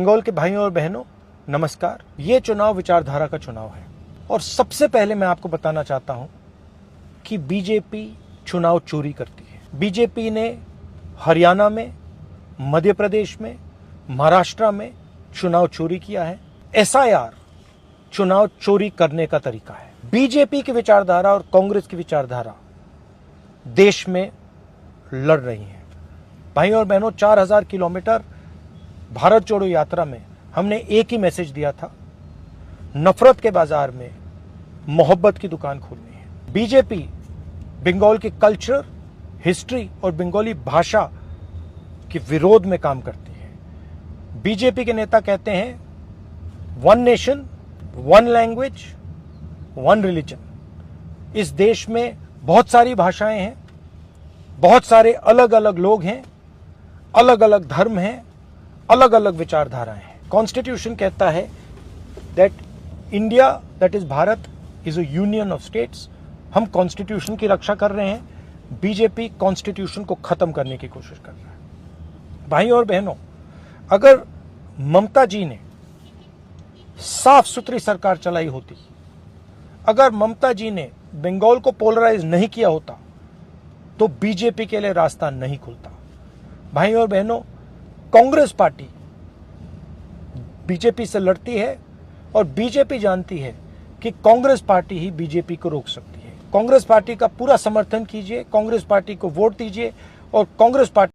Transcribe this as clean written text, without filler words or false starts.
बंगाल के भाइयों और बहनों नमस्कार। ये चुनाव विचारधारा का चुनाव है और सबसे पहले मैं आपको बताना चाहता हूं कि बीजेपी चुनाव चोरी करती है। बीजेपी ने हरियाणा में, मध्य प्रदेश में, महाराष्ट्र में चुनाव चोरी किया है। एसआईआर चुनाव चोरी करने का तरीका है। बीजेपी की विचारधारा और कांग्रेस की विचारधारा देश में लड़ रही है। भाइयों और बहनों, 4000 किलोमीटर भारत जोड़ो यात्रा में हमने एक ही मैसेज दिया था, नफरत के बाजार में मोहब्बत की दुकान खोलनी है। बीजेपी बंगाल के कल्चर, हिस्ट्री और बंगाली भाषा के विरोध में काम करती है। बीजेपी के नेता कहते हैं one nation, one language, one religion. इस देश में बहुत सारी भाषाएं हैं, बहुत सारे अलग अलग लोग हैं, अलग अलग धर्म हैं, अलग अलग विचारधाराएं हैं। कॉन्स्टिट्यूशन कहता है that India, that is Bharat, is a union of states. हम कॉन्स्टिट्यूशन की रक्षा कर रहे हैं। बीजेपी कॉन्स्टिट्यूशन को खत्म करने की कोशिश कर रहा है। भाइयों और बहनों, अगर ममता जी ने साफ सुथरी सरकार चलाई होती, अगर ममता जी ने बंगाल को पोलराइज नहीं किया होता, तो बीजेपी के लिए रास्ता नहीं खुलता। भाइयों और बहनों, कांग्रेस पार्टी बीजेपी से लड़ती है और बीजेपी जानती है कि कांग्रेस पार्टी ही बीजेपी को रोक सकती है। कांग्रेस पार्टी का पूरा समर्थन कीजिए, कांग्रेस पार्टी को वोट दीजिए और कांग्रेस पार्टी